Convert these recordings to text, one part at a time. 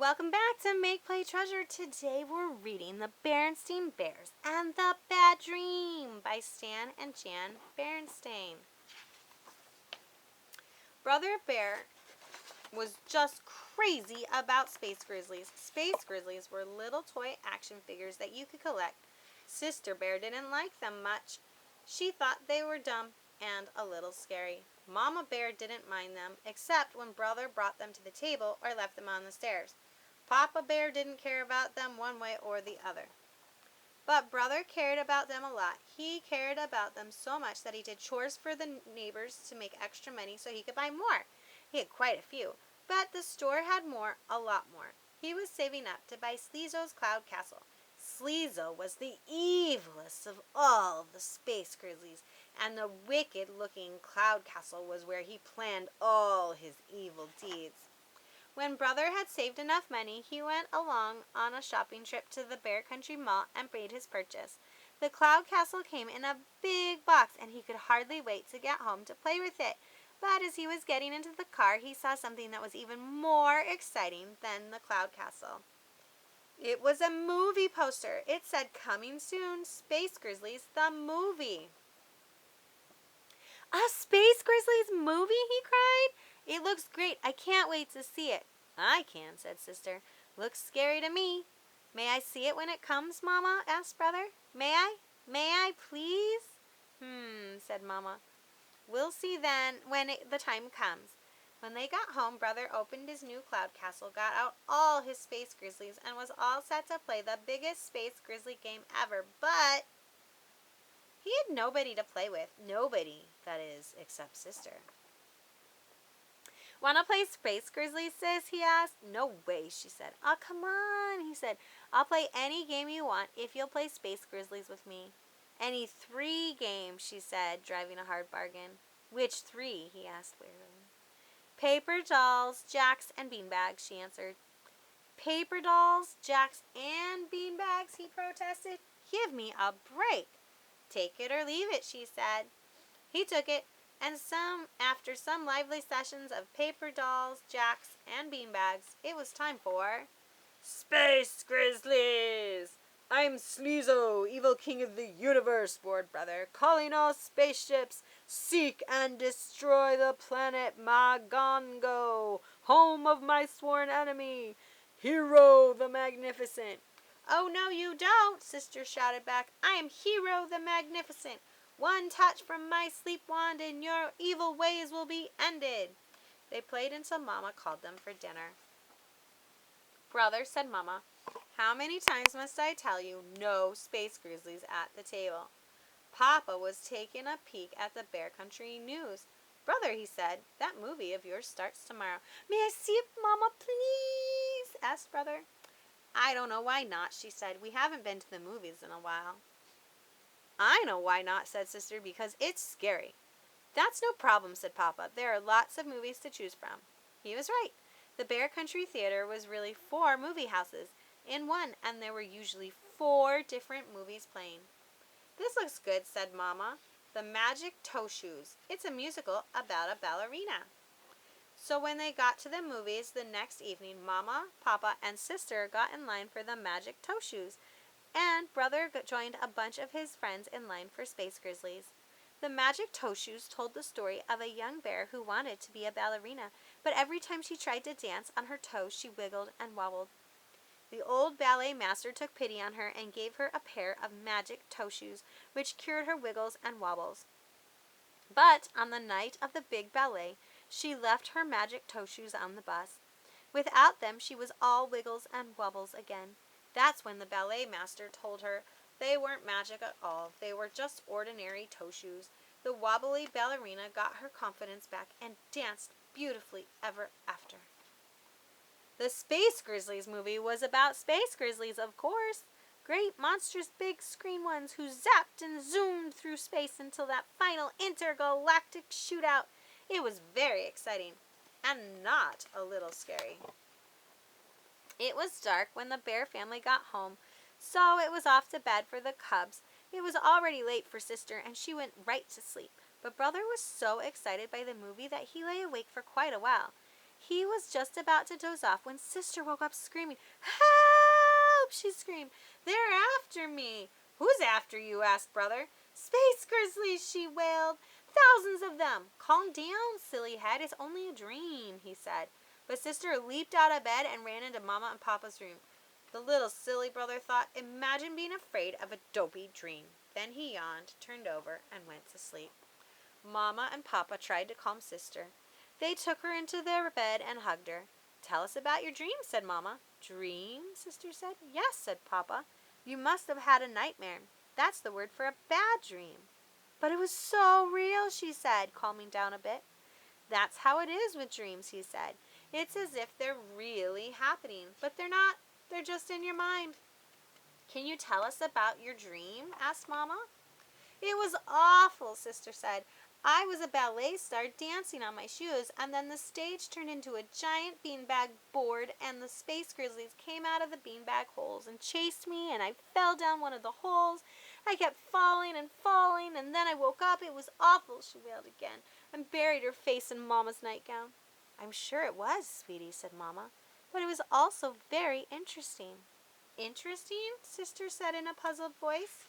Welcome back to Make Play Treasure. Today we're reading The Berenstain Bears and the Bad Dream by Stan and Jan Berenstain. Brother Bear was just crazy about Space Grizzlies. Space Grizzlies were little toy action figures that you could collect. Sister Bear didn't like them much. She thought they were dumb and a little scary. Mama Bear didn't mind them, except when Brother brought them to the table or left them on the stairs. Papa Bear didn't care about them one way or the other. But Brother cared about them a lot. He cared about them so much that he did chores for the neighbors to make extra money so he could buy more. He had quite a few, but the store had more, a lot more. He was saving up to buy Sleezo's Cloud Castle. Sleezo was the evilest of all the Space Grizzlies, and the wicked-looking Cloud Castle was where he planned all his evil deeds. When Brother had saved enough money, he went along on a shopping trip to the Bear Country Mall and made his purchase. The Cloud Castle came in a big box, and he could hardly wait to get home to play with it. But as he was getting into the car, he saw something that was even more exciting than the Cloud Castle. It was a movie poster. It said, "Coming soon, Space Grizzlies, the movie." "A Space Grizzlies movie?" he cried. "It looks great. I can't wait to see it." "I can," said Sister. "Looks scary to me." "May I see it when it comes, Mama?" asked Brother. "May I? May I, please?" Said Mama. "We'll see then when the time comes." When they got home, Brother opened his new Cloud Castle, got out all his Space Grizzlies, and was all set to play the biggest Space Grizzly game ever. But he had nobody to play with. Nobody, that is, except Sister. "Want to play Space Grizzlies, sis?" he asked. "No way," she said. "Oh, come on," he said. "I'll play any game you want if you'll play Space Grizzlies with me." "Any 3 games," she said, driving a hard bargain. "Which 3?" he asked wearily. "Paper dolls, jacks, and beanbags," she answered. "Paper dolls, jacks, and beanbags?" he protested. "Give me a break." "Take it or leave it," she said. He took it, and after some lively sessions of paper dolls, jacks, and beanbags, it was time for Space Grizzlies! "I'm Sleezo, evil king of the universe," roared Brother, "calling all spaceships, seek and destroy the planet Magongo, home of my sworn enemy, Hero the Magnificent." "Oh, no, you don't," Sister shouted back. "I am Hero the Magnificent. One touch from my sleep wand and your evil ways will be ended." They played until Mama called them for dinner. "Brother," said Mama, "how many times must I tell you, no Space Grizzlies at the table?" Papa was taking a peek at the Bear Country news. "Brother," he said, "that movie of yours starts tomorrow." "May I see it, Mama, please?" asked Brother. "I don't know why not," she said. "We haven't been to the movies in a while." "I know why not," said Sister, "because it's scary." "That's no problem," said Papa. "There are lots of movies to choose from." He was right. The Bear Country Theater was really 4 movie houses in one, and there were usually 4 different movies playing. "This looks good," said Mama. "The Magic Toe Shoes. It's a musical about a ballerina." So when they got to the movies the next evening, Mama, Papa, and Sister got in line for the Magic Toe Shoes, and Brother joined a bunch of his friends in line for Space Grizzlies. The Magic Toe Shoes told the story of a young bear who wanted to be a ballerina, but every time she tried to dance on her toes, she wiggled and wobbled. The old ballet master took pity on her and gave her a pair of magic toe shoes, which cured her wiggles and wobbles. But on the night of the big ballet, she left her magic toe shoes on the bus. Without them, she was all wiggles and wobbles again. That's when the ballet master told her they weren't magic at all. They were just ordinary toe shoes. The wobbly ballerina got her confidence back and danced beautifully ever after. The Space Grizzlies movie was about Space Grizzlies, of course. Great, monstrous, big screen ones who zapped and zoomed through space until that final intergalactic shootout. It was very exciting and not a little scary. It was dark when the Bear family got home, so it was off to bed for the cubs. It was already late for Sister, and she went right to sleep. But Brother was so excited by the movie that he lay awake for quite a while. He was just about to doze off when Sister woke up screaming. "Help!" she screamed. "They're after me." "Who's after you?" asked Brother. "Space grizzlies," she wailed. "Thousands of them." "Calm down, silly head. It's only a dream," he said. But Sister leaped out of bed and ran into Mama and Papa's room. The little silly brother thought, imagine being afraid of a dopey dream. Then he yawned, turned over, and went to sleep. Mama and Papa tried to calm Sister. They took her into their bed and hugged her. "Tell us about your dream," said Mama. "Dream?" Sister said. "Yes," said Papa. "You must have had a nightmare. That's the word for a bad dream." "But it was so real," she said, calming down a bit. "That's how it is with dreams," he said. "It's as if they're really happening, but they're not. They're just in your mind." "Can you tell us about your dream?" asked Mama. "It was awful," Sister said. "I was a ballet star dancing on my shoes, and then the stage turned into a giant beanbag board, and the space grizzlies came out of the beanbag holes and chased me, and I fell down one of the holes. I kept falling and falling, and then I woke up. It was awful," she wailed again, and buried her face in Mama's nightgown. "I'm sure it was, sweetie," said Mama, "but it was also very interesting." "Interesting?" Sister said in a puzzled voice.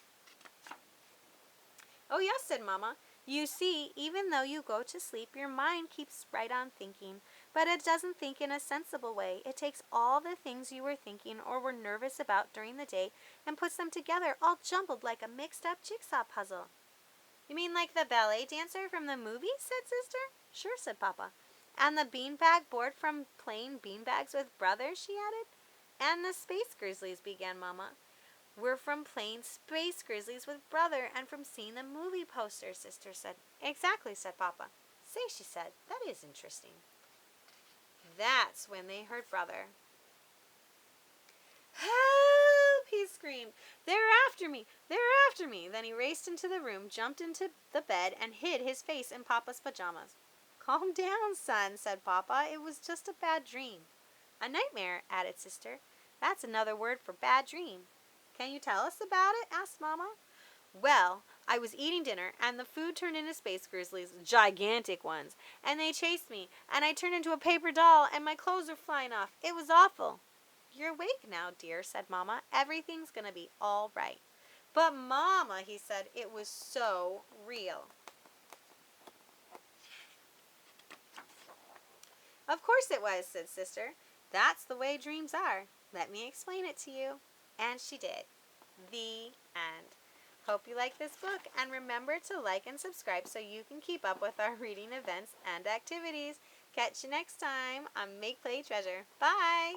"Oh, yes," said Mama. "You see, even though you go to sleep, your mind keeps right on thinking, but it doesn't think in a sensible way. It takes all the things you were thinking or were nervous about during the day and puts them together, all jumbled like a mixed-up jigsaw puzzle." "You mean like the ballet dancer from the movie?" said Sister. "Sure," said Papa. "And the beanbag board from playing beanbags with Brother," she added. "And the space grizzlies," began Mama. "We're from playing space grizzlies with Brother and from seeing the movie poster," Sister said. "Exactly," said Papa. "Say," she said, "that is interesting." That's when they heard Brother. "Help!" he screamed. "They're after me! They're after me!" Then he raced into the room, jumped into the bed, and hid his face in Papa's pajamas. "Calm down, son," said Papa. "It was just a bad dream." "A nightmare," added Sister. "That's another word for bad dream." "Can you tell us about it?" asked Mama. "Well, I was eating dinner, and the food turned into space grizzlies, gigantic ones, and they chased me, and I turned into a paper doll, and my clothes were flying off. It was awful." "You're awake now, dear," said Mama. "Everything's going to be all right." "But Mama," he said, "it was so real." "Of course it was," said Sister. "That's the way dreams are. Let me explain it to you." And she did. The end. Hope you like this book, and remember to like and subscribe so you can keep up with our reading events and activities. Catch you next time on Make Play Treasure. Bye!